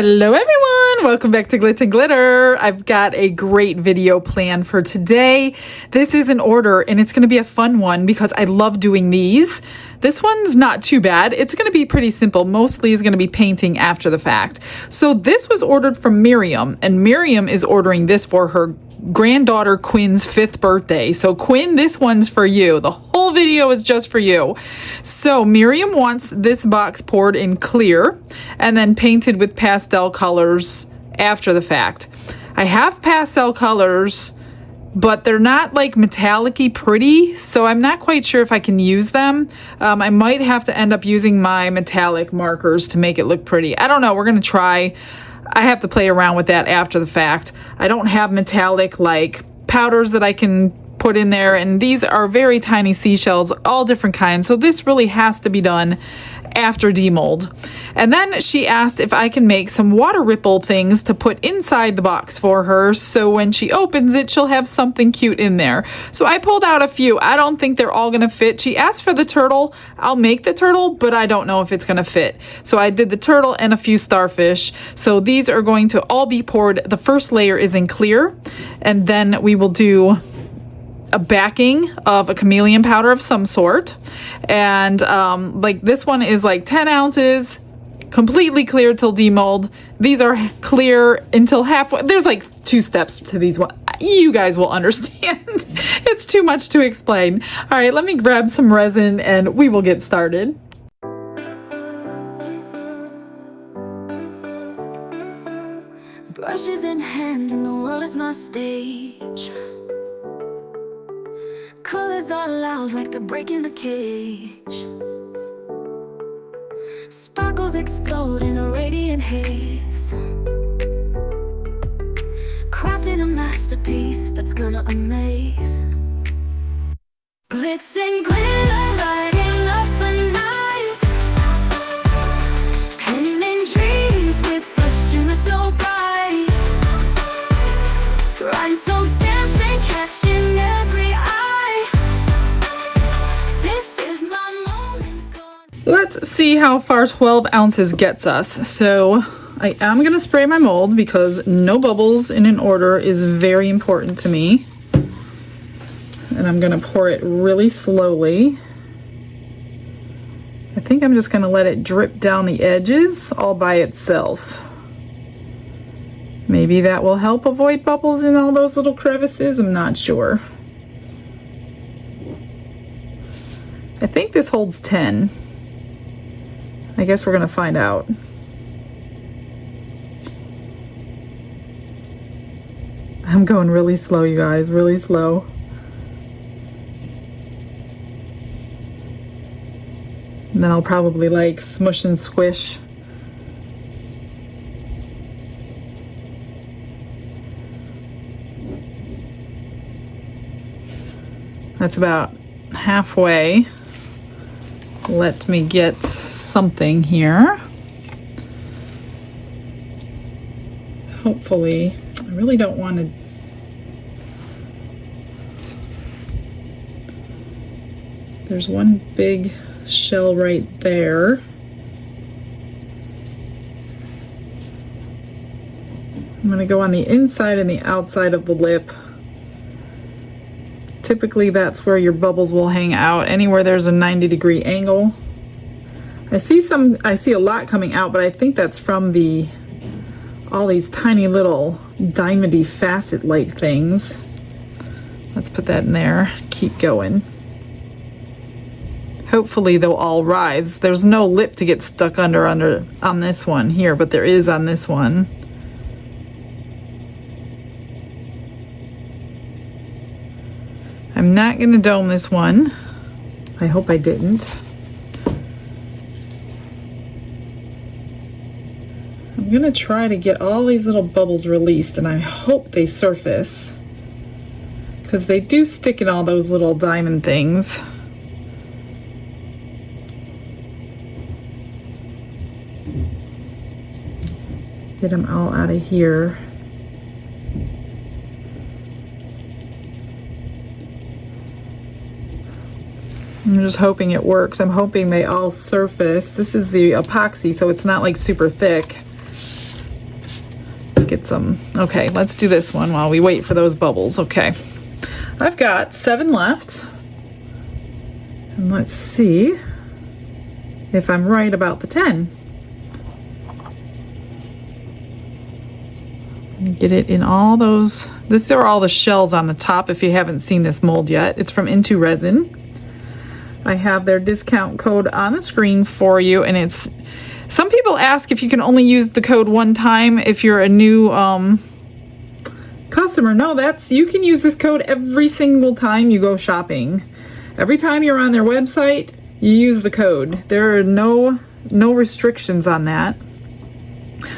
Hello everyone, welcome back to Glitz and Glitter. I've got a great video planned for today. This is an order and it's going to be a fun one because I love doing these. This one's not too bad. It's going to be pretty simple. Mostly is going to be painting after the fact. So this was ordered from Miriam, and Miriam is ordering this for her granddaughter Quinn's 5th birthday. So Quinn, this one's for you. The whole video is just for you. So Miriam wants this box poured in clear and then painted with pastel colors after the fact. I have pastel colors, but they're not like metallic-y pretty, so I'm not quite sure if I can use them. I might have to end up using my metallic markers to make it look pretty. I don't know, we're gonna try. I have to play around with that after the fact. I don't have metallic like powders that I can put in there, and these are very tiny seashells, all different kinds, so this really has to be done after demold. And then she asked if I can make some water ripple things to put inside the box for her, so when she opens it, she'll have something cute in there. So I pulled out a few. I don't think they're all gonna fit. She asked for the turtle. I'll make the turtle, but I don't know if it's gonna fit. So I did the turtle and a few starfish. So these are going to all be poured. The first layer is in clear, and then we will do a backing of a chameleon powder of some sort. And like this one is like 10 ounces, completely clear till demold. These are clear until halfway. There's like 2 steps to these ones. You guys will understand. It's too much to explain. All right, let me grab some resin and we will get started. Brushes in hand and the world is my stage. Colors are loud like they're breaking the cage. Sparkles explode in a radiant haze, crafting a masterpiece that's gonna amaze. Glitz and glitter lighting up the night, painting dreams with a shimmer so bright. Rhinestones dancing, catching every eye. Let's see how far 12 ounces gets us. So I am gonna spray my mold because no bubbles in an order is very important to me. And I'm gonna pour it really slowly. I think I'm just gonna let it drip down the edges all by itself. Maybe that will help avoid bubbles in all those little crevices, I'm not sure. I think this holds 10. I guess we're gonna find out. I'm going really slow, you guys, really slow. And then I'll probably like smush and squish. That's about halfway. Let me get something here. Hopefully, I really don't want to. There's one big shell right there. I'm going to go on the inside and the outside of the lip. Typically that's where your bubbles will hang out, anywhere there's a 90-degree angle. I see a lot coming out, but I think that's from all these tiny little diamondy facet-like things. Let's put that in there, keep going. Hopefully they'll all rise. There's no lip to get stuck under on this one here, but there is on this one. I'm not gonna dome this one. I hope I didn't. I'm gonna try to get all these little bubbles released, and I hope they surface, because they do stick in all those little diamond things. Get them all out of here. I'm just hoping it works. I'm hoping they all surface. This is the epoxy, so it's not like super thick. Let's get some. Okay, let's do this one while we wait for those bubbles. Okay, I've got 7 left. And let's see if I'm right about the 10. Get it in all those. These are all the shells on the top if you haven't seen this mold yet. It's from Into Resin. I have their discount code on the screen for you, and it's, some people ask if you can only use the code one time if you're a new customer. No, you can use this code every single time you go shopping. Every time you're on their website, you use the code. There are no restrictions on that.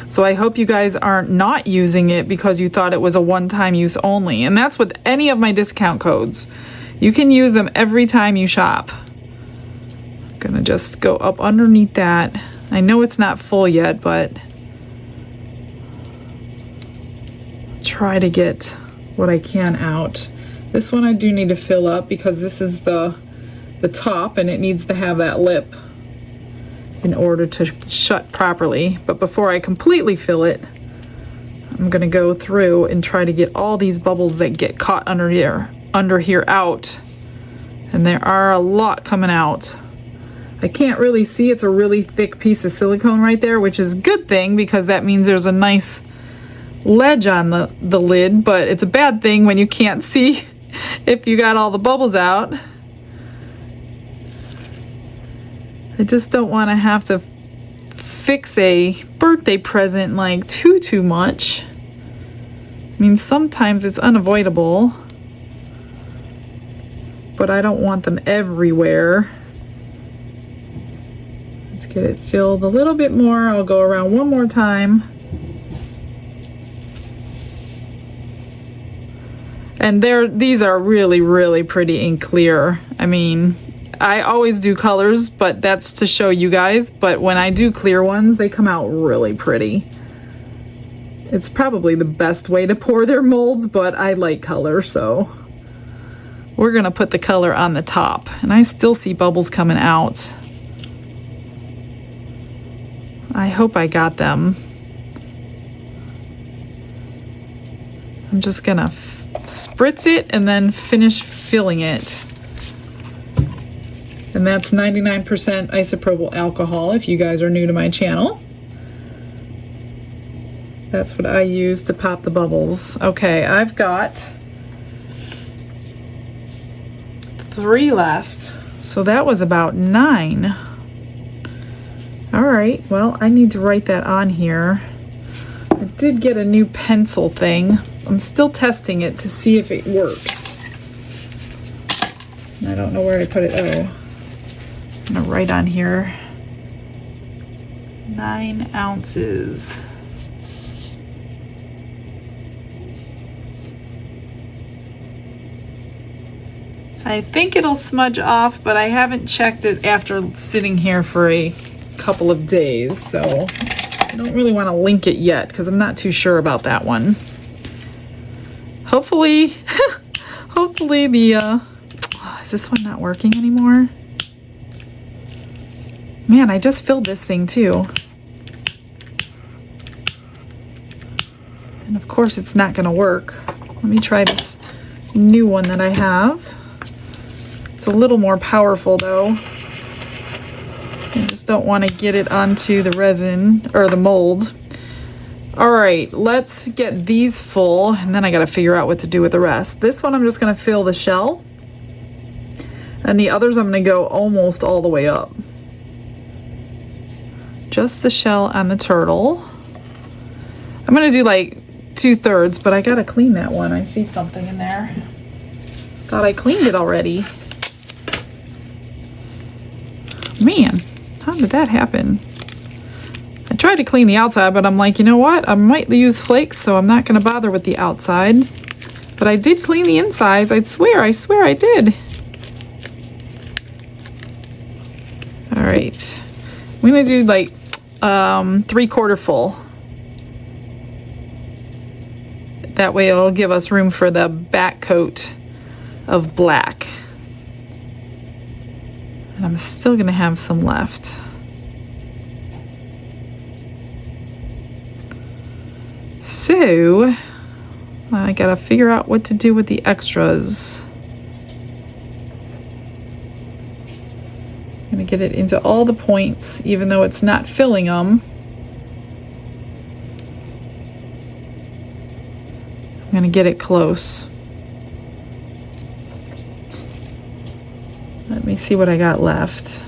So I hope you guys aren't not using it because you thought it was a one-time use only. And that's with any of my discount codes. You can use them every time you shop. I'm gonna just go up underneath that. I know it's not full yet, but try to get what I can out. This one I do need to fill up because this is the top and it needs to have that lip in order to shut properly. But before I completely fill it, I'm gonna go through and try to get all these bubbles that get caught under here out. And there are a lot coming out. I can't really see, it's a really thick piece of silicone right there, which is a good thing because that means there's a nice ledge on the lid, but it's a bad thing when you can't see if you got all the bubbles out. I just don't want to have to fix a birthday present like too much. I mean, sometimes it's unavoidable, but I don't want them everywhere. Let's get it filled a little bit more. I'll go around one more time. And these are really, really pretty and clear. I mean, I always do colors, but that's to show you guys. But when I do clear ones, they come out really pretty. It's probably the best way to pour their molds, but I like color, so we're gonna put the color on the top. And I still see bubbles coming out. I hope I got them. I'm just gonna spritz it and then finish filling it. And that's 99% isopropyl alcohol if you guys are new to my channel. That's what I use to pop the bubbles. Okay, I've got 3 left. So that was about 9. All right, well, I need to write that on here. I did get a new pencil thing. I'm still testing it to see if it works. I don't know where I put it. Oh. I'm gonna write on here 9 ounces. I think it'll smudge off, but I haven't checked it after sitting here for a couple of days, so I don't really want to link it yet because I'm not too sure about that one. Hopefully, hopefully the, is this one not working anymore? Man, I just filled this thing too. And of course it's not gonna work. Let me try this new one that I have. It's a little more powerful though. I just don't want to get it onto the resin or the mold. All right, let's get these full and then I gotta figure out what to do with the rest. This one I'm just gonna fill the shell. And the others I'm gonna go almost all the way up. Just the shell on the turtle. I'm gonna do like 2/3, but I gotta clean that one. I see something in there. Thought I cleaned it already. Man, how did that happen? I tried to clean the outside, but I'm like, you know what? I might use flakes, so I'm not gonna bother with the outside. But I did clean the insides. I swear I did. All right, I'm gonna do like 3/4 full. That way it'll give us room for the back coat of black. And I'm still gonna have some left. So I gotta figure out what to do with the extras. I'm gonna get it into all the points, even though it's not filling them. I'm gonna get it close. Let me see what I got left.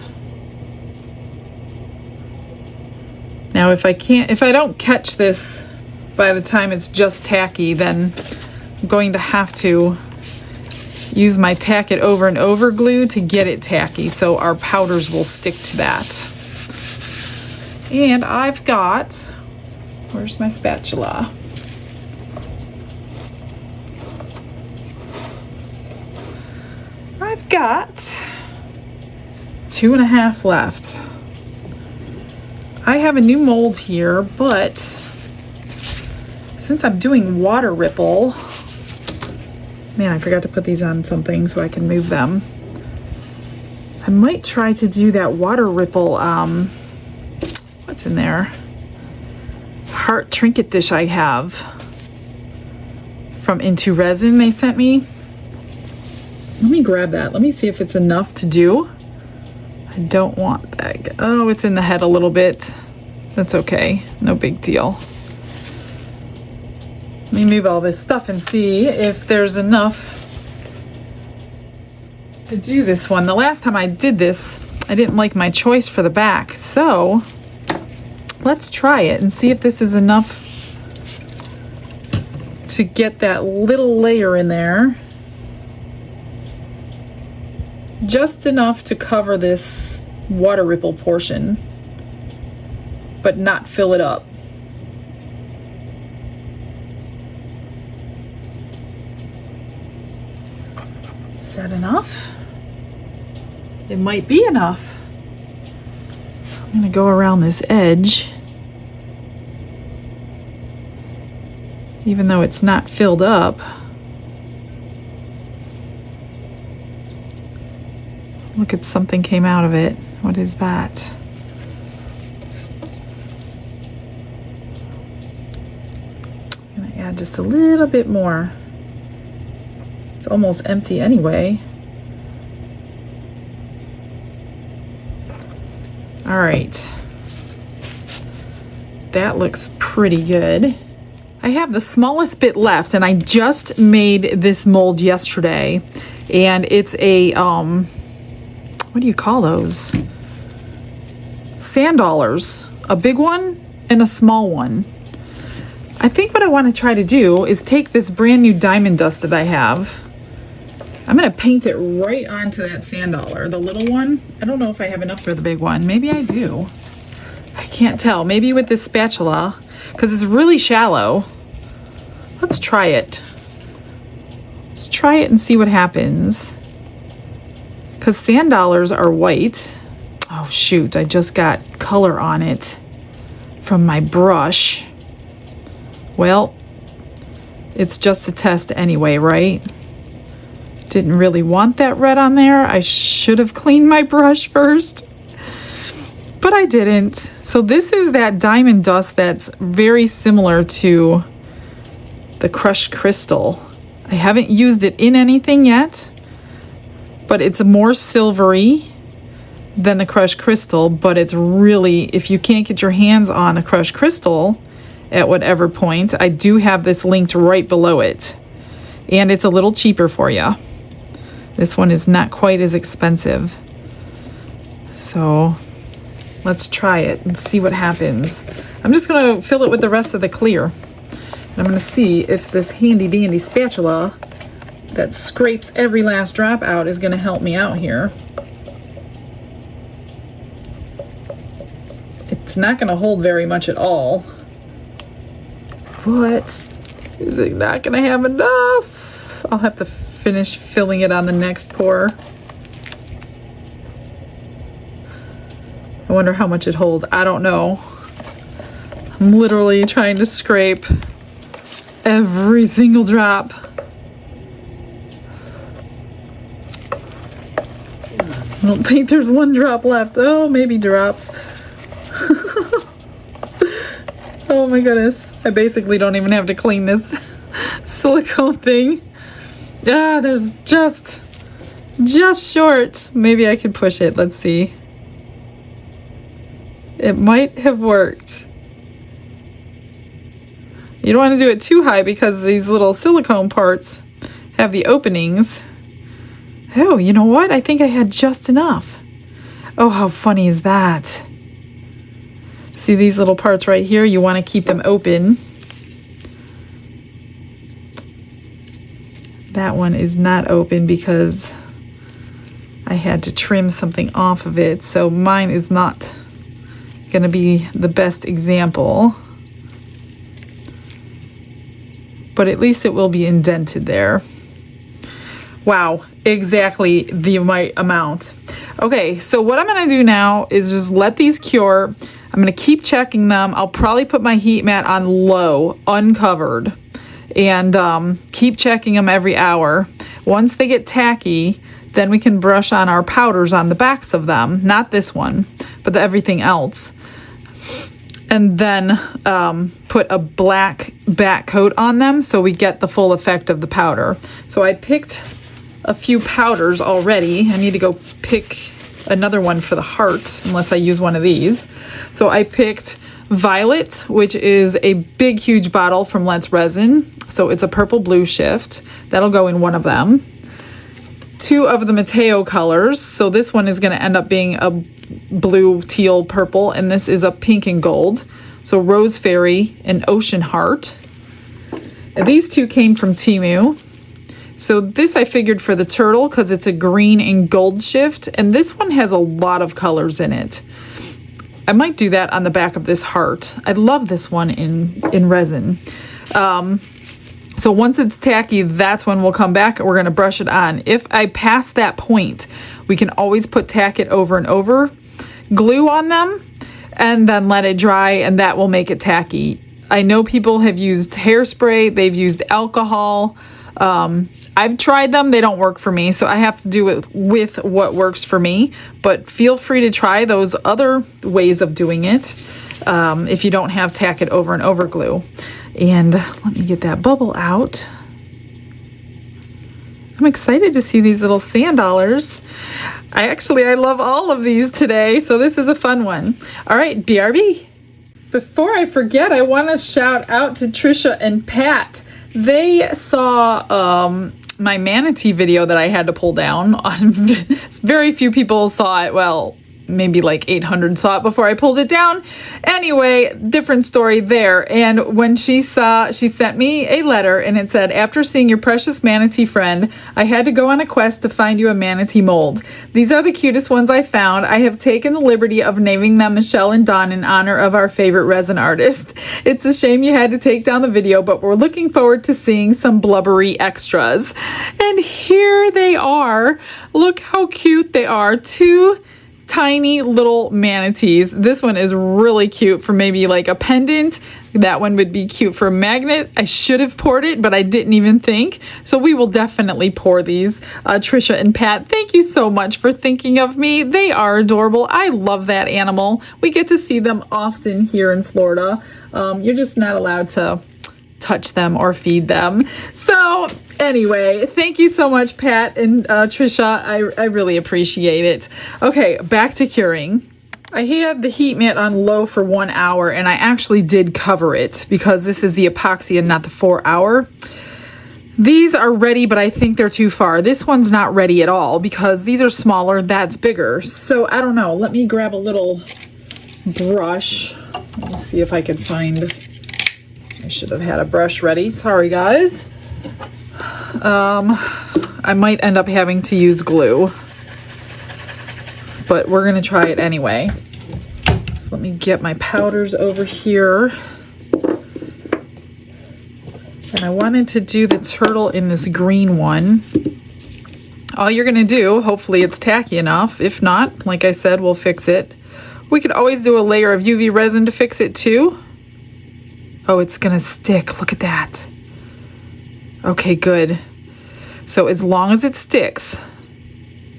Now if I don't catch this by the time it's just tacky, then I'm going to have to use my tack it over and over glue to get it tacky so our powders will stick to that. And I've got, where's my spatula? I've got 2.5 left. I have a new mold here, but since I'm doing water ripple, man, I forgot to put these on something so I can move them. I might try to do that water ripple, what's in there? Heart trinket dish I have from Into Resin they sent me. Let me grab that. Let me see if it's enough to do. I don't want that. Oh, it's in the head a little bit. That's okay. No big deal. Let me move all this stuff and see if there's enough to do this one. The last time I did this, I didn't like my choice for the back. So let's try it and see if this is enough to get that little layer in there. Just enough to cover this water ripple portion, but not fill it up. Is that enough? It might be enough. I'm gonna go around this edge, even though it's not filled up. Look at something came out of it. What is that? I'm gonna add just a little bit more. It's almost empty anyway. All right. That looks pretty good. I have the smallest bit left, and I just made this mold yesterday, and it's a what do you call those? Sand dollars. A big one and a small one. I think what I want to try to do is take this brand new diamond dust that I have. I'm going to paint it right onto that sand dollar, the little one. I don't know if I have enough for the big one. Maybe I do. I can't tell. Maybe with this spatula, because it's really shallow. Let's try it. Let's try it and see what happens. Because sand dollars are white. Oh shoot, I just got color on it from my brush. Well, it's just a test anyway, right? Didn't really want that red on there. I should have cleaned my brush first, but I didn't. So this is that diamond dust that's very similar to the crushed crystal. I haven't used it in anything yet, but it's more silvery than the crushed crystal, but it's really, if you can't get your hands on the crushed crystal at whatever point, I do have this linked right below it. And it's a little cheaper for you. This one is not quite as expensive. So let's try it and see what happens. I'm just gonna fill it with the rest of the clear. And I'm gonna see if this handy dandy spatula that scrapes every last drop out is gonna help me out here. It's not gonna hold very much at all, but is it not gonna have enough? I'll have to finish filling it on the next pour. I wonder how much it holds. I don't know. I'm literally trying to scrape every single drop. I don't think there's one drop left. Oh, maybe drops. Oh my goodness. I basically don't even have to clean this silicone thing. Ah, there's just short. Maybe I could push it. Let's see. It might have worked. You don't want to do it too high because these little silicone parts have the openings. Oh, you know what? I think I had just enough. Oh, how funny is that? See these little parts right here? You want to keep them open. That one is not open because I had to trim something off of it. So mine is not going to be the best example. But at least it will be indented there. Wow, exactly the right amount. Okay, so what I'm gonna do now is just let these cure. I'm gonna keep checking them. I'll probably put my heat mat on low, uncovered, and keep checking them every hour. Once they get tacky, then we can brush on our powders on the backs of them. Not this one, but everything else. And then put a black back coat on them so we get the full effect of the powder. So I picked a few powders already. I need to go pick another one for the heart unless I use one of these. So I picked Violet, which is a big, huge bottle from Let's Resin. So it's a purple blue shift. That'll go in one of them. 2 of the Mateo colors. So this one is going to end up being a blue, teal, purple, and this is a pink and gold. So Rose Fairy and Ocean Heart. And these 2 came from Temu. So this I figured for the turtle because it's a green and gold shift, and this one has a lot of colors in it. I might do that on the back of this heart. I love this one in resin. So once it's tacky, that's when we'll come back and we're going to brush it on. If I pass that point, we can always tack it over and over, glue on them, and then let it dry, and that will make it tacky. I know people have used hairspray, they've used alcohol. I've tried them, they don't work for me, so I have to do it with what works for me. But feel free to try those other ways of doing it if you don't have tack it over and over glue. And let me get that bubble out. I'm excited to see these little sand dollars. I love all of these today, so this is a fun one. All right, BRB. Before I forget, I want to shout out to Trisha and Pat. They saw my manatee video that I had to pull down. Very few people saw it. Well, maybe like 800 saw it before I pulled it down. Anyway, different story there. And when she sent me a letter and it said, "After seeing your precious manatee friend, I had to go on a quest to find you a manatee mold. These are the cutest ones I found. I have taken the liberty of naming them Michelle and Don in honor of our favorite resin artist. It's a shame you had to take down the video, but we're looking forward to seeing some blubbery extras." And here they are. Look how cute they are. 2 tiny little manatees. This one is really cute for maybe like a pendant. That one would be cute for a magnet. I should have poured it, but I didn't even think. So we will definitely pour these. Trisha and Pat, thank you so much for thinking of me. They are adorable. I love that animal. We get to see them often here in Florida. You're just not allowed to touch them or feed them. So anyway, thank you so much, Pat and Trisha. I really appreciate it. Okay, back to curing. I had the heat mat on low for 1 hour, and I actually did cover it because this is the epoxy and not the 4 hour. These are ready, but I think they're too far. This one's not ready at all because these are smaller, that's bigger. So I don't know. Let me grab a little brush. Let me see if I can find... I should have had a brush ready. Sorry, guys. I might end up having to use glue, but we're going to try it anyway. So let me get my powders over here. And I wanted to do the turtle in this green one. All you're going to do, hopefully it's tacky enough. If not, like I said, we'll fix it. We could always do a layer of UV resin to fix it too. Oh, it's gonna stick. Look at that. Okay, good. So as long as it sticks,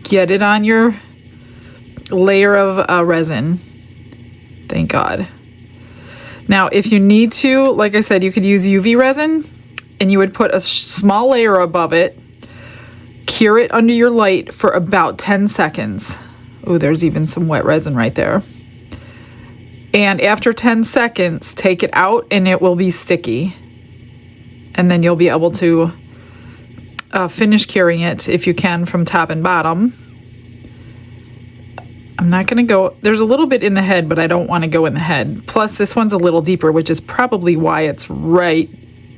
get it on your layer of resin. Thank God. Now, if you need to, like I said, you could use UV resin and you would put a small layer above it, cure it under your light for about 10 seconds. Oh, there's even some wet resin right there. And after 10 seconds, take it out and it will be sticky. And then you'll be able to finish curing it if you can from top and bottom. I'm not going to go, there's a little bit in the head, but I don't want to go in the head. Plus this one's a little deeper, which is probably why it's right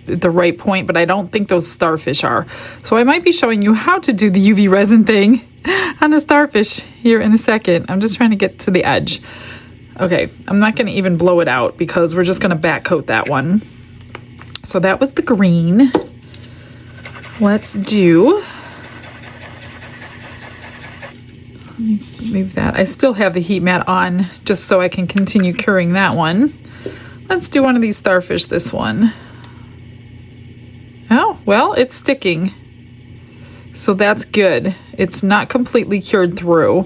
at the right point, but I don't think those starfish are. So I might be showing you how to do the UV resin thing on the starfish here in a second. I'm just trying to get to the edge. Okay, I'm not going to even blow it out because we're just going to back coat that one. So that was the green. Let's do, let me move that. I still have the heat mat on just so I can continue curing that one. Let's do one of these starfish, this one. Oh, well, it's sticking. So that's good. It's not completely cured through.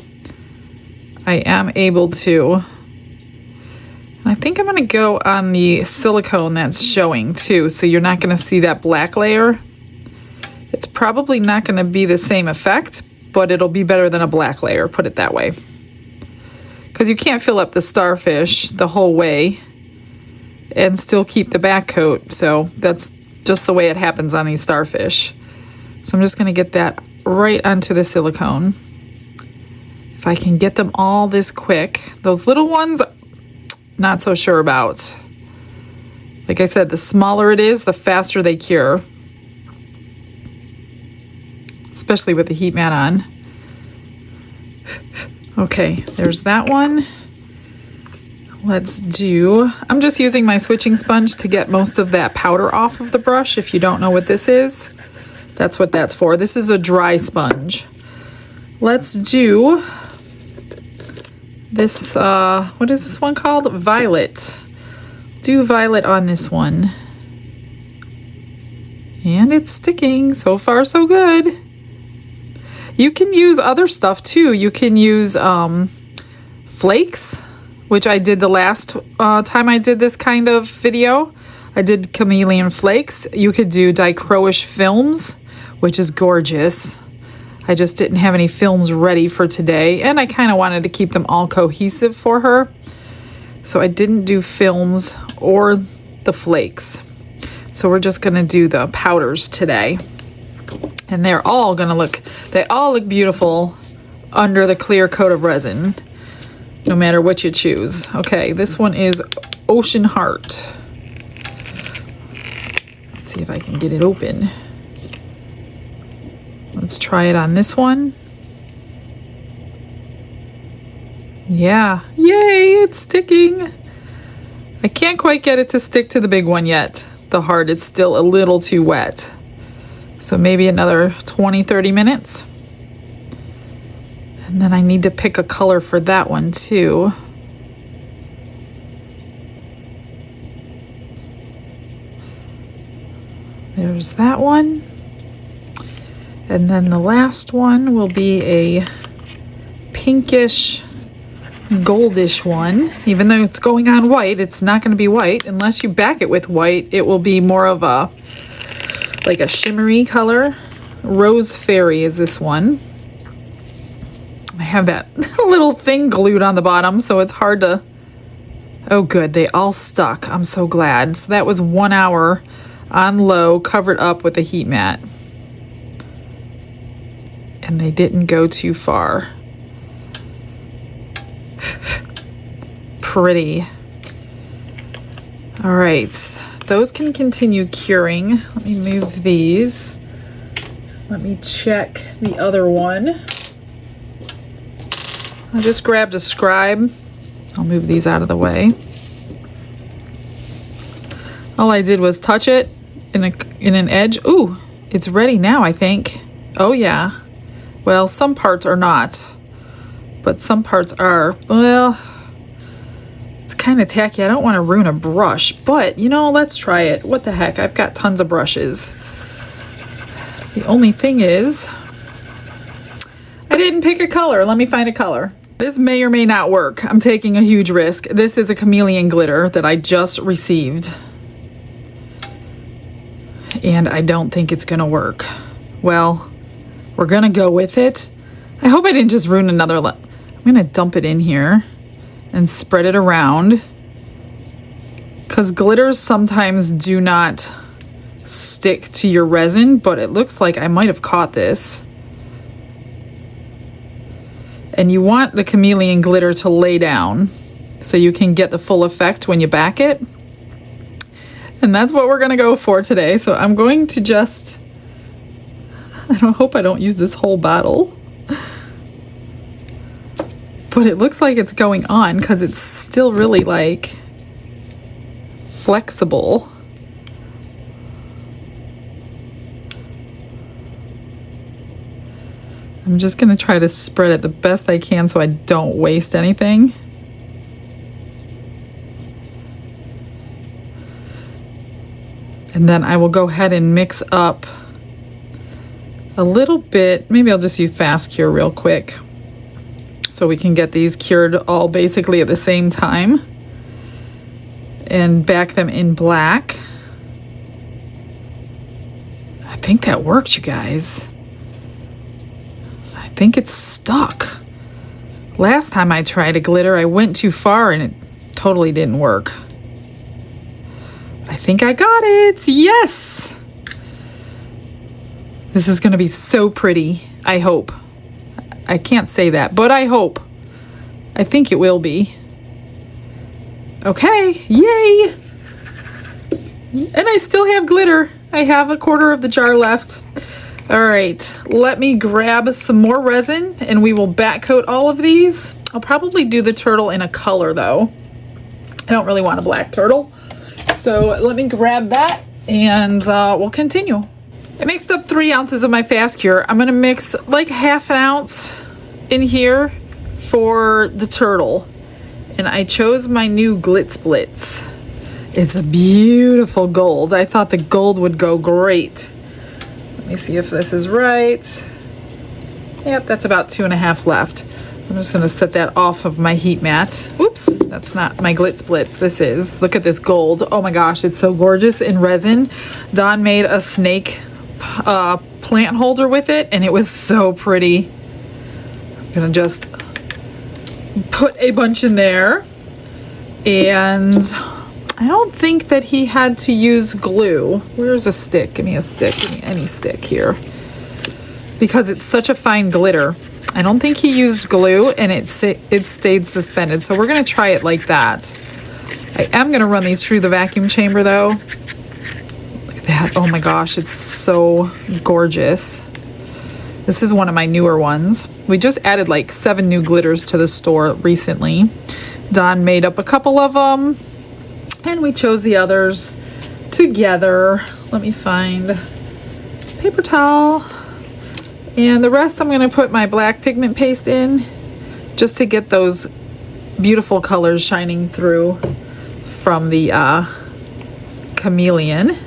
I am able to. I think I'm going to go on the silicone that's showing too, so you're not going to see that black layer. It's probably not going to be the same effect, but it'll be better than a black layer, put it that way. Because you can't fill up the starfish the whole way and still keep the back coat, so that's just the way it happens on these starfish. So I'm just going to get that right onto the silicone. If I can get them all this quick. Those little ones, not so sure about. Like I said, the smaller it is, the faster they cure. Especially with the heat mat on. Okay, there's that one. Let's do, I'm just using my switching sponge to get most of that powder off of the brush. If you don't know what this is, that's what that's for. This is a dry sponge. Let's do this, what is this one called? Violet. Do violet on this one. And it's sticking. So far, so good. You can use other stuff too. You can use flakes, which I did the last time I did this kind of video. I did chameleon flakes. You could do dichroish films, which is gorgeous. I just didn't have any films ready for today, and I kind of wanted to keep them all cohesive for her. So I didn't do films or the flakes. So we're just gonna do the powders today. And they're all gonna look, they all look beautiful under the clear coat of resin, no matter what you choose. Okay, this one is Ocean Heart. Let's see if I can get it open. Let's try it on this one. Yeah, yay, it's sticking. I can't quite get it to stick to the big one yet. The heart is still a little too wet. So maybe another 20-30 minutes. And then I need to pick a color for that one too. There's that one. And then the last one will be a pinkish, goldish one. Even though it's going on white, it's not going to be white. Unless you back it with white, it will be more of a, like a shimmery color. Rose Fairy is this one. I have that little thing glued on the bottom, so it's hard to... Oh good, they all stuck. I'm so glad. So that was 1 hour on low, covered up with a heat mat. And they didn't go too far. Pretty. All right, those can continue curing. Let me move these. Let me check the other one. I just grabbed a scribe. I'll move these out of the way. All I did was touch it in an edge. Ooh, it's ready now, I think. Oh yeah. Well, some parts are not, but some parts are. Well, it's kind of tacky. I don't want to ruin a brush, but you know, let's try it. What the heck? I've got tons of brushes. The only thing is, I didn't pick a color. Let me find a color. This may or may not work. I'm taking a huge risk. This is a chameleon glitter that I just received. And I don't think it's gonna work. Well, we're gonna go with it. I hope I didn't just ruin another I'm gonna dump it in here and spread it around. Because glitters sometimes do not stick to your resin, but it looks like I might have caught this. And you want the chameleon glitter to lay down so you can get the full effect when you back it. And that's what we're gonna go for today. So I'm going to just, hope I don't use this whole bottle. But it looks like it's going on because it's still really like flexible. I'm just gonna try to spread it the best I can so I don't waste anything. And then I will go ahead and mix up a little bit. Maybe I'll just use fast cure real quick so we can get these cured all basically at the same time and back them in black. I think that worked, you guys. I think it's stuck. Last time I tried a glitter, I went too far and it totally didn't work. I think I got it. Yes. This is going to be so pretty. I hope. I can't say that, but I hope. I think it will be. Okay. Yay. And I still have glitter. I have a quarter of the jar left. All right. Let me grab some more resin and we will back coat all of these. I'll probably do the turtle in a color though. I don't really want a black turtle. So let me grab that and we'll continue. I mixed up 3 ounces of my fast cure. I'm gonna mix like half an ounce in here for the turtle. And I chose my new Glitz Blitz. It's a beautiful gold. I thought the gold would go great. Let me see if this is right. Yep, that's about 2.5 left. I'm just gonna set that off of my heat mat. Oops, that's not my Glitz Blitz. This is, look at this gold. Oh my gosh, it's so gorgeous in resin. Dawn made a snake plant holder with it and it was so pretty. I'm gonna just put a bunch in there. And I don't think that he had to use glue. Where's a stick? Give me a stick, give me any stick here. Because it's such a fine glitter. I don't think he used glue and it stayed suspended. So we're gonna try it like that. I am gonna run these through the vacuum chamber though. Look at that, oh my gosh, it's so gorgeous. This is one of my newer ones. We just added like 7 new glitters to the store recently. Dawn made up a couple of them and we chose the others together. Let me find paper towel. And the rest I'm going to put my black pigment paste in just to get those beautiful colors shining through from the chameleon.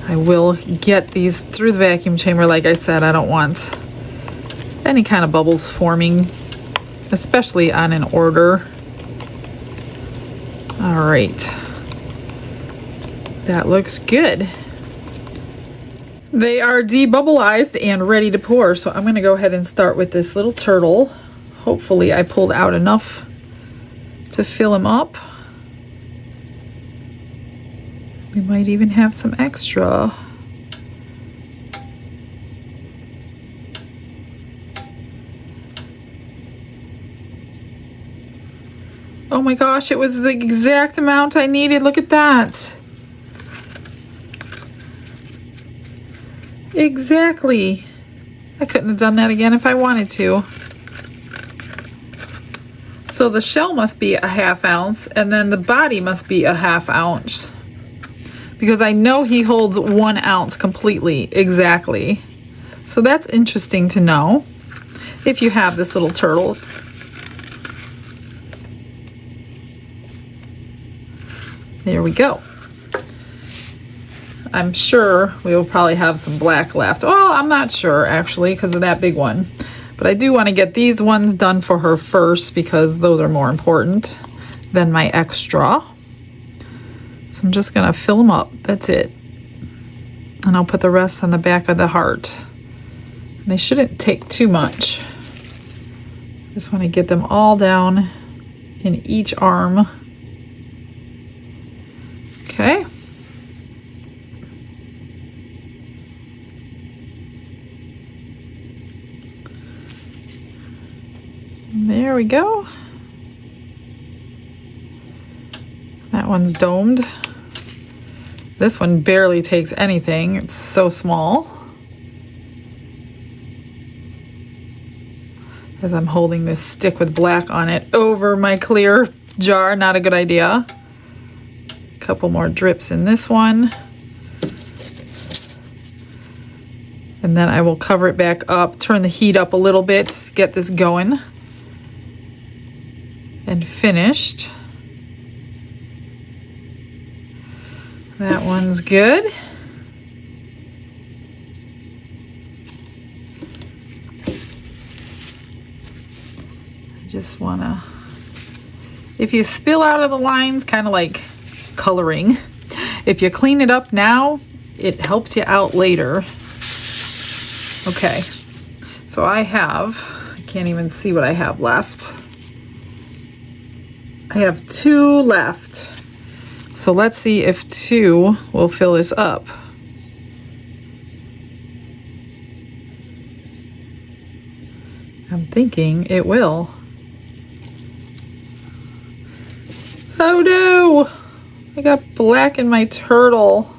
I will get these through the vacuum chamber. Like I said, I don't want any kind of bubbles forming, especially on an order. All right. That looks good. They are debubbleized and ready to pour, so I'm going to go ahead and start with this little turtle. Hopefully I pulled out enough to fill him up. We might even have some extra. Oh my gosh, it was the exact amount I needed. Look at that. Exactly. I couldn't have done that again if I wanted to. So the shell must be a 1/2 ounce and then the body must be a 1/2 ounce. Because I know he holds 1 ounce completely, exactly. So that's interesting to know if you have this little turtle. There we go. I'm sure we will probably have some black left. Well, I'm not sure actually because of that big one. But I do want to get these ones done for her first because those are more important than my extra. So I'm just gonna fill them up, that's it. And I'll put the rest on the back of the heart. And they shouldn't take too much. Just want to get them all down in each arm. Okay. There we go. That one's domed. This one barely takes anything. It's so small. As I'm holding this stick with black on it over my clear jar, not a good idea. A couple more drips in this one. And then I will cover it back up, turn the heat up a little bit, get this going. And finished. That one's good. I just wanna, if you spill out of the lines, kind of like coloring, if you clean it up now, it helps you out later. Okay, so I can't even see what I have left. I have 2 left. So let's see if 2 will fill this up. I'm thinking it will. Oh no! I got black in my turtle.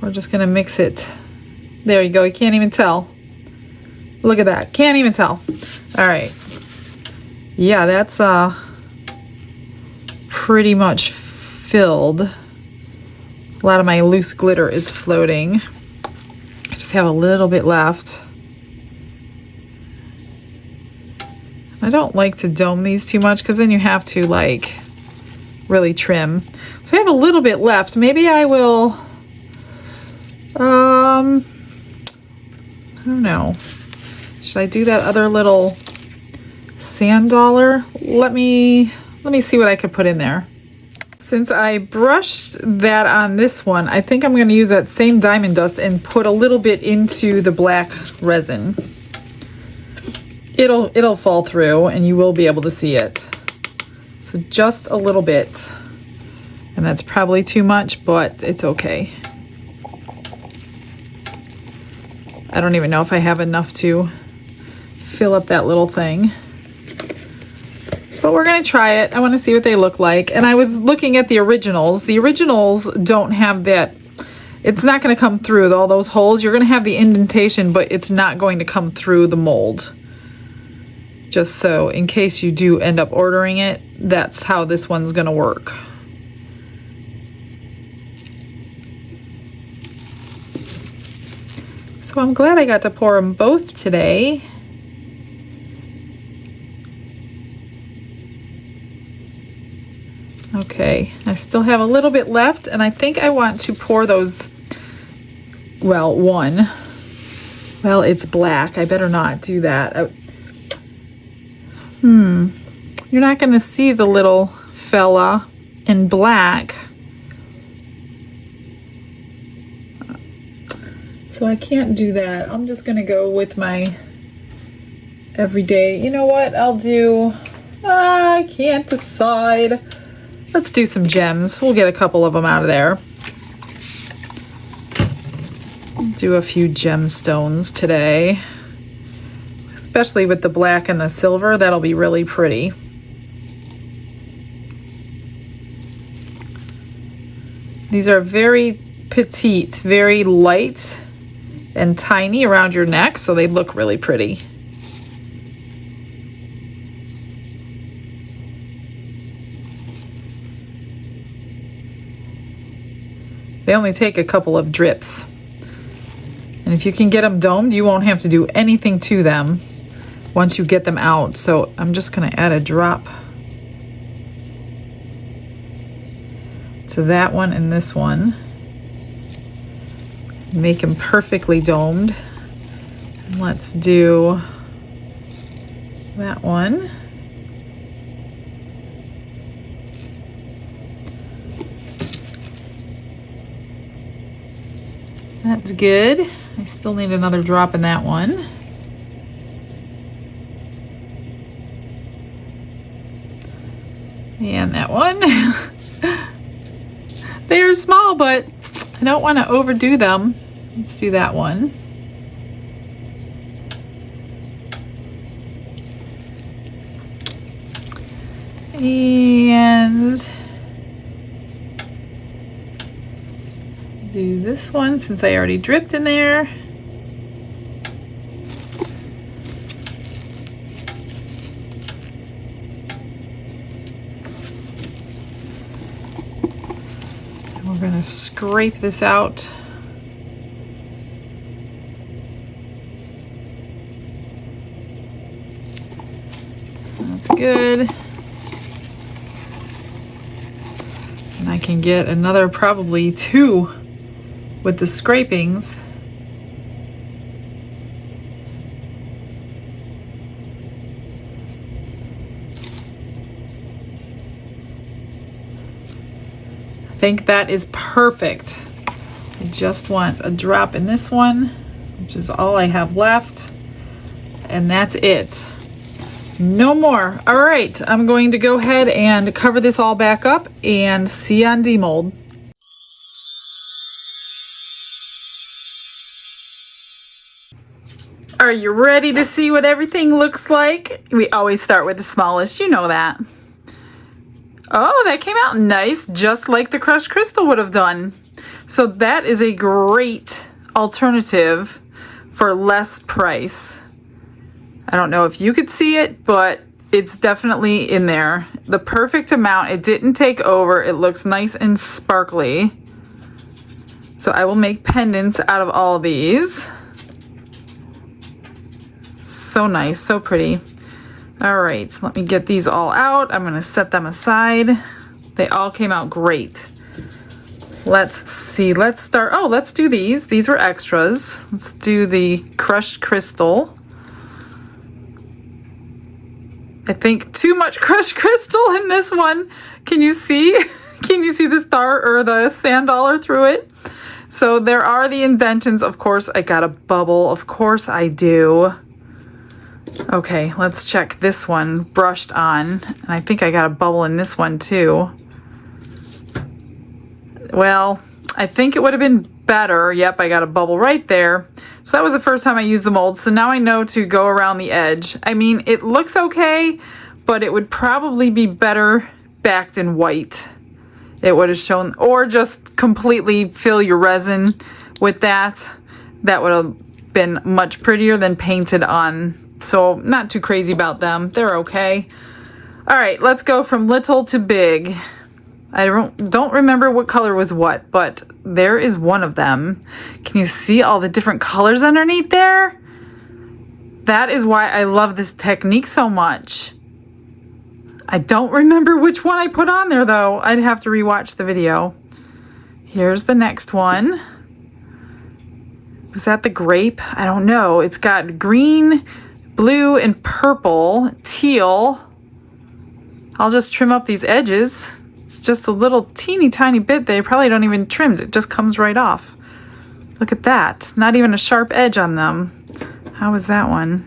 We're just gonna mix it. There you go, you can't even tell. Look at that, can't even tell. All right. Yeah, that's pretty much filled. A lot of my loose glitter is floating. I just have a little bit left. I don't like to dome these too much because then you have to like really trim. So I have a little bit left. Maybe I will, I don't know. Should I do that other little sand dollar? Let me see what I could put in there. Since I brushed that on this one, I think I'm going to use that same diamond dust and put a little bit into the black resin. It'll fall through and you will be able to see it. So just a little bit. And that's probably too much, but it's okay. I don't even know if I have enough to fill up that little thing. But we're gonna try it. I wanna see what they look like. And I was looking at the originals. The originals don't have that. It's not gonna come through all those holes. You're gonna have the indentation, but it's not going to come through the mold. Just so in case you do end up ordering it, that's how this one's gonna work. So I'm glad I got to pour them both today. Okay, I still have a little bit left, and I think I want to pour those, well, one. Well, it's black. I better not do that. You're not going to see the little fella in black. So I can't do that. I'm just going to go with my everyday. You know what I'll do? I can't decide. Let's do some gems. We'll get a couple of them out of there. Do a few gemstones today. Especially with the black and the silver, that'll be really pretty. These are very petite, very light and tiny around your neck, so they look really pretty. They only take a couple of drips. And if you can get them domed, you won't have to do anything to them once you get them out. So I'm just going to add a drop to that one and this one. Make them perfectly domed. Let's do that one. That's good. I still need another drop in that one. And that one. They are small, but I don't want to overdo them. Let's do that one. And do this one since I already dripped in there. And we're going to scrape this out. That's good. And I can get another probably 2 with the scrapings. I think that is perfect. I just want a drop in this one, which is all I have left. And that's it. No more. All right, I'm going to go ahead and cover this all back up and see you on demold. Are you ready to see what everything looks like? We always start with the smallest, you know that. Oh, that came out nice, just like the crushed crystal would have done. So that is a great alternative for less price. I don't know if you could see it, but it's definitely in there. The perfect amount. It didn't take over. It looks nice and sparkly. So I will make pendants out of all of these. So nice, so pretty. All right, so let me get these all out. I'm gonna set them aside. They all came out great. Let's see, let's start. Oh, let's do these. These were extras. Let's do the crushed crystal. I think too much crushed crystal in this one. Can you see? Can you see the star or the sand dollar through it? So there are the indentions. Of course, I got a bubble. Of course I do. Okay, let's check this one brushed on. And I think I got a bubble in this one too. Well, I think it would have been better. Yep, I got a bubble right there. So that was the first time I used the mold. So now I know to go around the edge. I mean, it looks okay, but it would probably be better backed in white. It would have shown, or just completely fill your resin with that. That would have been much prettier than painted on. So not too crazy about them. They're okay. All right, let's go from little to big. I don't remember what color was what, but there is one of them. Can you see all the different colors underneath there? That is why I love this technique so much. I don't remember which one I put on there though. I'd have to rewatch the video. Here's the next one. Was that the grape? I don't know. It's got green, blue, and purple, teal. I'll just trim up these edges. It's just a little teeny tiny bit. They probably don't even trim. It just comes right off. Look at that. Not even a sharp edge on them. How was that one?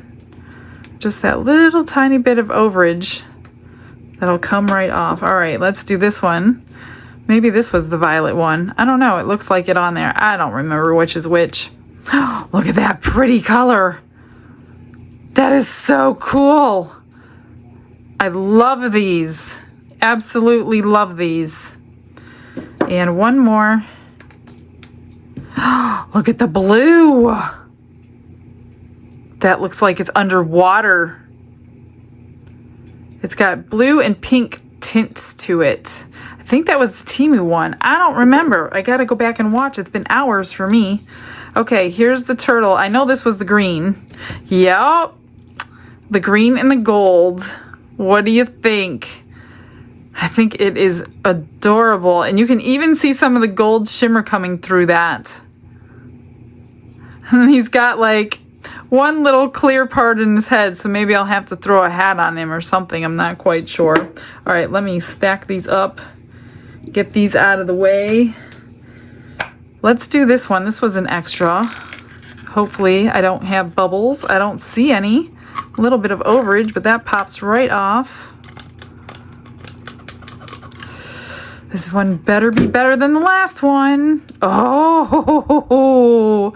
Just that little tiny bit of overage that'll come right off. All right, let's do this one. Maybe this was the violet one. I don't know. It looks like it on there. I don't remember which is which. Look at that pretty color. That is so cool. I love these. Absolutely love these. And one more. Look at the blue. That looks like it's underwater. It's got blue and pink tints to it. I think that was the Temu one. I don't remember. I gotta go back and watch. It's been hours for me. Okay, here's the turtle. I know this was the green. Yep. The green and the gold. What do you think? I think it is adorable. And you can even see some of the gold shimmer coming through that. And he's got like one little clear part in his head, so maybe I'll have to throw a hat on him or something. I'm not quite sure. All right, let me stack these up. Get these out of the way. Let's do this one. This was an extra. Hopefully I don't have bubbles. I don't see any. A little bit of overage, but that pops right off. This one better be better than the last one. Oh,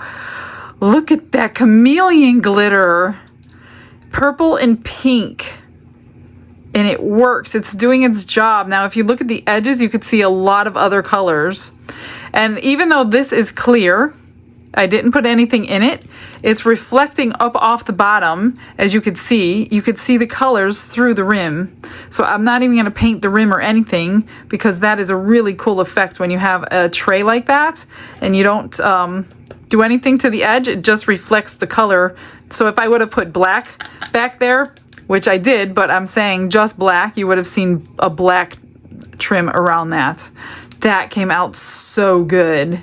look at that chameleon glitter. Purple and pink. And it works. It's doing its job. Now, if you look at the edges, you could see a lot of other colors. And even though this is clear, I didn't put anything in it, it's reflecting up off the bottom. As you could see the colors through the rim. So I'm not even going to paint the rim or anything, because that is a really cool effect when you have a tray like that and you don't do anything to the edge. It just reflects the color. So if I would have put black back there, which I did, but I'm saying just black, you would have seen a black trim around that. That came out so good.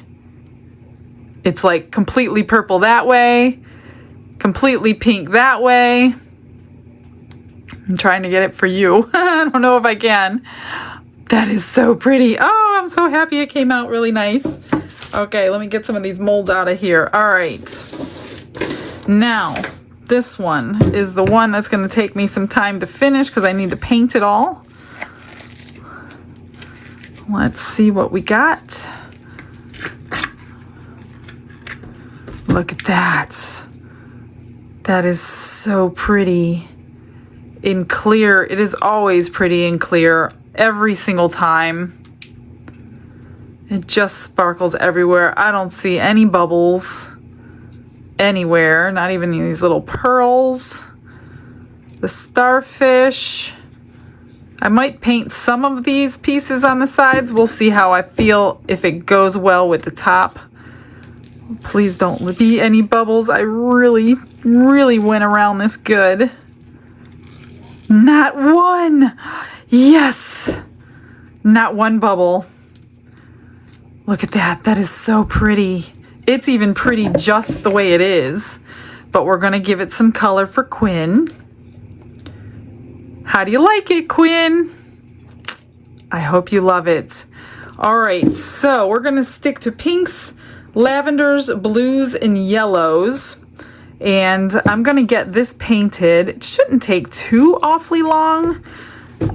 It's like completely purple that way, completely pink that way. I'm trying to get it for you. I don't know if I can. That is so pretty. Oh, I'm so happy it came out really nice. Okay, let me get some of these molds out of here. All right. Now, this one is the one that's going to take me some time to finish because I need to paint it all. Let's see what we got. Look at that. That is so pretty. In clear, it is always pretty in clear every single time. It just sparkles everywhere. I don't see any bubbles anywhere, not even these little pearls. The starfish. I might paint some of these pieces on the sides. We'll see how I feel if it goes well with the top. Please don't be any bubbles. I really, really went around this good. Not one. Yes. Not one bubble. Look at that. That is so pretty. It's even pretty just the way it is. But we're going to give it some color for Quinn. How do you like it, Quinn? I hope you love it. All right, so we're going to stick to pinks, lavenders, blues, and yellows. And I'm going to get this painted. It shouldn't take too awfully long.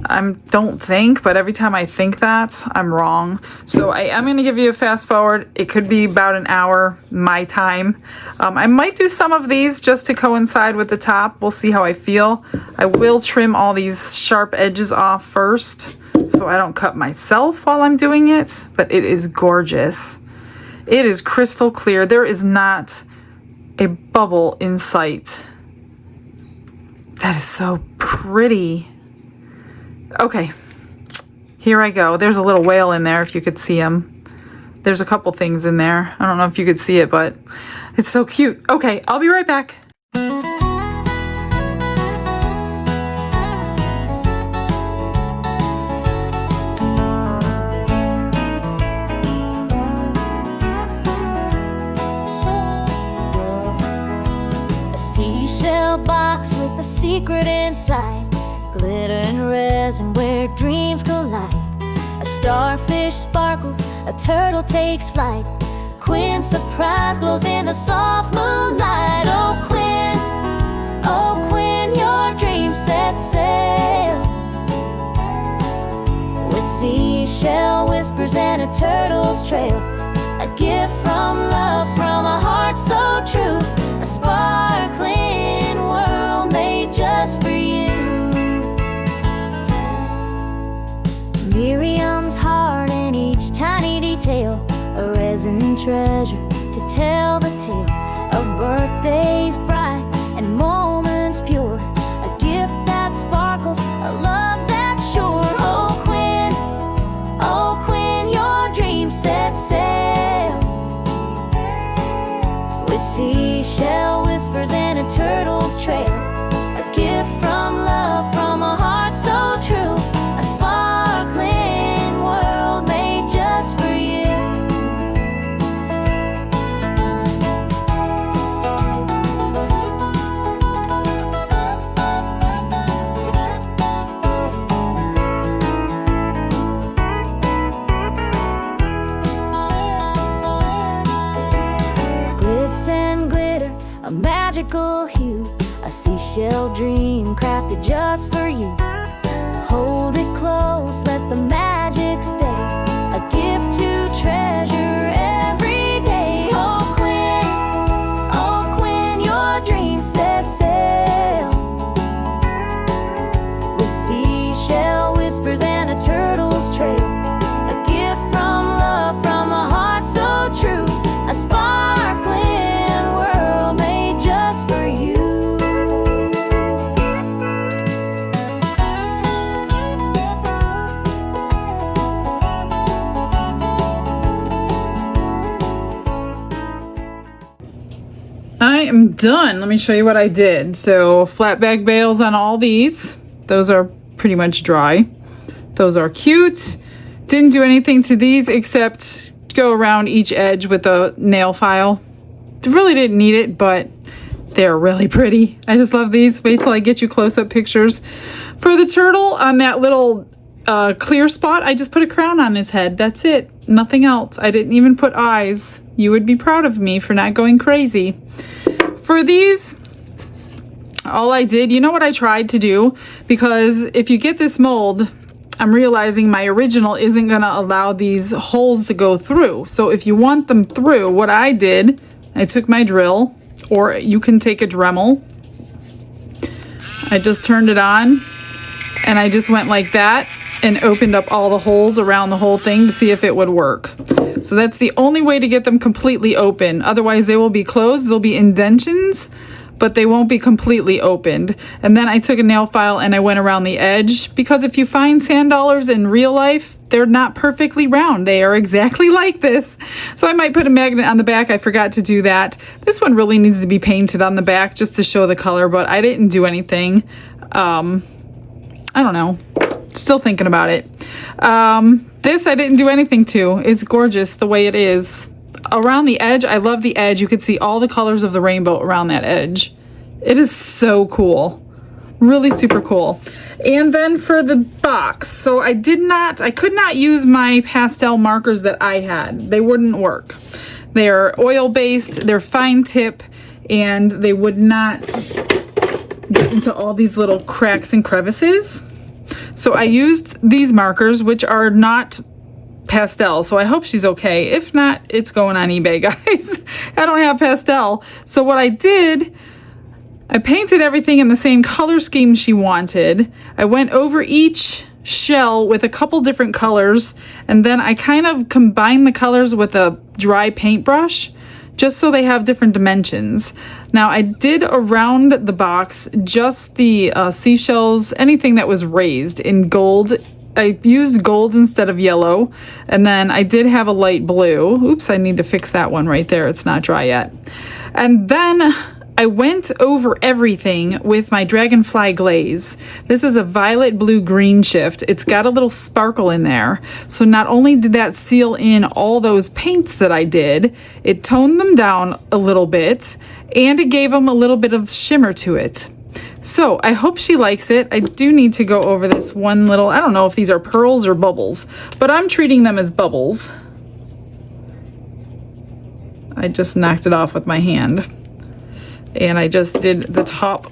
I don't think, but every time I think that, I'm wrong. So I am going to give you a fast forward. It could be about an hour, my time. I might do some of these just to coincide with the top. We'll see how I feel. I will trim all these sharp edges off first so I don't cut myself while I'm doing it. But it is gorgeous. It is crystal clear. There is not a bubble in sight. That is so pretty. Okay, here I go. There's a little whale in there if you could see him. There's a couple things in there. I don't know if you could see it, but it's so cute. Okay, I'll be right back. A seashell box with a secret inside. Glitter and resin where dreams collide. A starfish sparkles, a turtle takes flight. Quinn's surprise glows in the soft moonlight. Oh Quinn, your dream set sail. With seashell whispers and a turtle's trail. A gift from love, from a heart so true. A sparkling world made just for you. Miriam's heart in each tiny detail, a resin treasure to tell the tale of birthdays bright and moments pure. A gift that sparkles, a love that's sure. Oh Quinn, your dream set sail. With seashell whispers and a turtle's trail. A gift from love, from a heart so true. A sparkling world made just for you. magical hue, a seashell dream crafted just for you. Hold it close, let the magic stay, a gift to treasure every day. Oh Quinn, your dream set sail, with seashell whispers and a turtle's trail, a gift from love, from a heart so true, a sparkling world made just for you. I am done. Let me show you what I did. So flat bag bales on all these. Those are pretty much dry. Those are cute. Didn't do anything to these except go around each edge with a nail file. Really didn't need it, but they're really pretty. I just love these. Wait till I get you close-up pictures. For the turtle, on that little clear spot, I just put a crown on his head. That's it. Nothing else. I didn't even put eyes. You would be proud of me for not going crazy. For these, all I did, you know what I tried to do? Because if you get this mold, I'm realizing my original isn't going to allow these holes to go through. So if you want them through, what I did, I took my drill, or you can take a Dremel. I just turned it on, and I just went like that and opened up all the holes around the whole thing to see if it would work. So that's the only way to get them completely open. Otherwise they will be closed. There'll be indentions, but they won't be completely opened. And then I took a nail file and I went around the edge, because if you find sand dollars in real life, they're not perfectly round. They are exactly like this. So I might put a magnet on the back. I forgot to do that. This one really needs to be painted on the back just to show the color, but I didn't do anything. I don't know. Still thinking about it. This I didn't do anything to. It's gorgeous the way it is. Around the edge, I love the edge. You could see all the colors of the rainbow around that edge. It is so cool. Really super cool. And then for the box, so I could not use my pastel markers that I had. They wouldn't work. They're oil-based, they're fine tip, and they would not get into all these little cracks and crevices. So I used these markers, which are not pastel, so I hope she's okay. If not, it's going on eBay, guys. I don't have pastel. So what I did, I painted everything in the same color scheme she wanted. I went over each shell with a couple different colors, and then I kind of combined the colors with a dry paintbrush, just so they have different dimensions. Now I did around the box just the seashells, anything that was raised in gold. I used gold instead of yellow, and then I did have a light blue. Oops, I need to fix that one right there. It's not dry yet. And then I went over everything with my Dragonfly glaze. This is a violet blue green shift. It's got a little sparkle in there. So not only did that seal in all those paints that I did, it toned them down a little bit, and it gave them a little bit of shimmer to it. So I hope she likes it. I do need to go over this one little, I don't know if these are pearls or bubbles, but I'm treating them as bubbles. I just knocked it off with my hand. And I just did the top.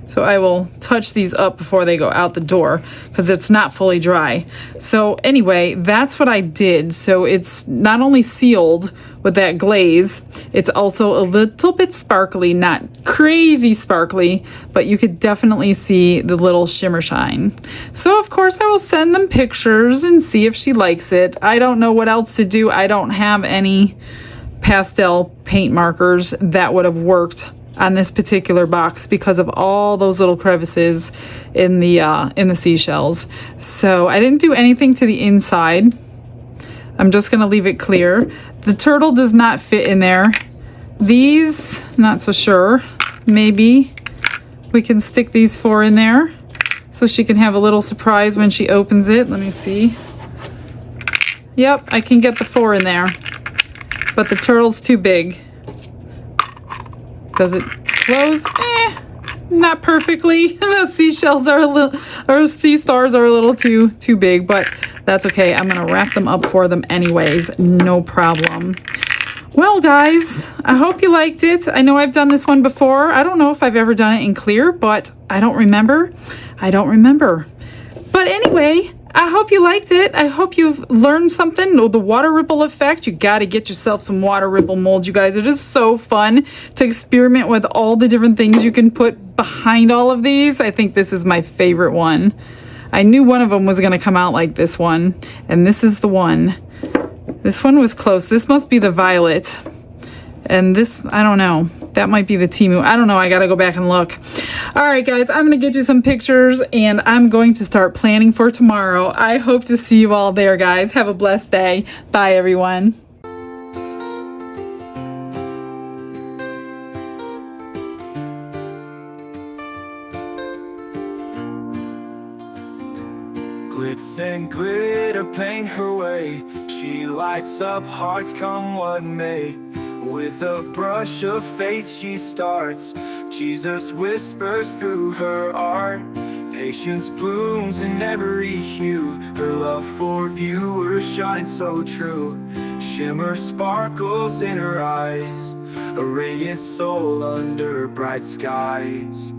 So I will touch these up before they go out the door, because it's not fully dry. So anyway, that's what I did. So it's not only sealed with that glaze, it's also a little bit sparkly, not crazy sparkly, but you could definitely see the little shimmer shine. So of course I will send them pictures and see if she likes it. I don't know what else to do. I don't have any pastel paint markers that would have worked on this particular box because of all those little crevices in the seashells. So I didn't do anything to the inside. I'm just gonna leave it clear. The turtle does not fit in there. These, not so sure. Maybe we can stick these 4 in there so she can have a little surprise when she opens it. Let me see. Yep, I can get the 4 in there. But the turtle's too big. Does it close? Not perfectly. The seashells are a little, or sea stars are a little too big, but that's okay. I'm gonna wrap them up for them anyways, no problem. Well, guys, I hope you liked it. I know I've done this one before. I don't know if I've ever done it in clear, but I don't remember. But anyway, I hope you liked it. I hope you've learned something. The water ripple effect. You got to get yourself some water ripple molds, you guys. It is so fun to experiment with all the different things you can put behind all of these. I think this is my favorite one. I knew one of them was going to come out like this one, and this is the one. This one was close. This must be the violet. And this, I don't know. That might be the Timu. I don't know. I got to go back and look. All right, guys. I'm going to get you some pictures, and I'm going to start planning for tomorrow. I hope to see you all there, guys. Have a blessed day. Bye, everyone. Glitz and glitter paint her way. She lights up hearts come what may. With a brush of faith she starts. Jesus whispers through her art. Patience blooms in every hue. Her love for viewers shines so true. Shimmer sparkles in her eyes. A radiant soul under bright skies.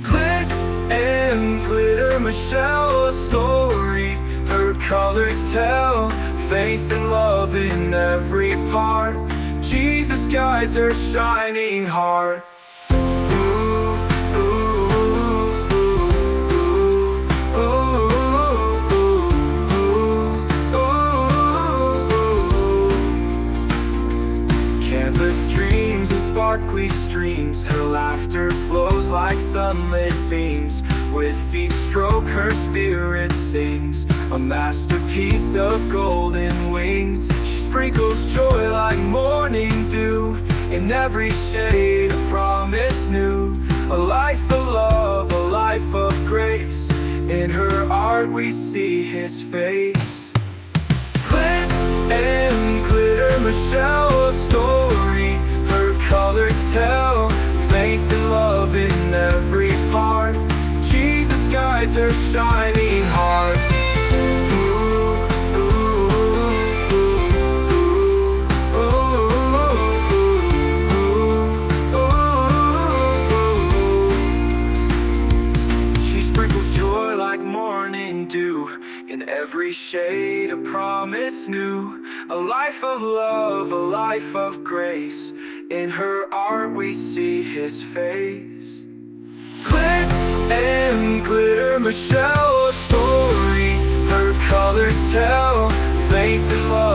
Glitz and glitter, Michelle, a story. Her colors tell faith and love in every part. Jesus guides her shining heart. Canvas dreams and sparkly streams. Her laughter flows like sunlit beams. With each stroke her spirit sings. A masterpiece of golden wings. She sprinkles joy like morning dew. In every shade a promise new. A life of love, a life of grace. In her art we see his face. Glitz and glitter, Michelle, a story. Her colors tell faith and love in every part. Jesus guides her shining heart. She sprinkles joy like morning dew. In every shade a promise new. A life of love, a life of grace. In her art we see his face. Glitz and glitter, Michelle, a story. Her colors tell faith and love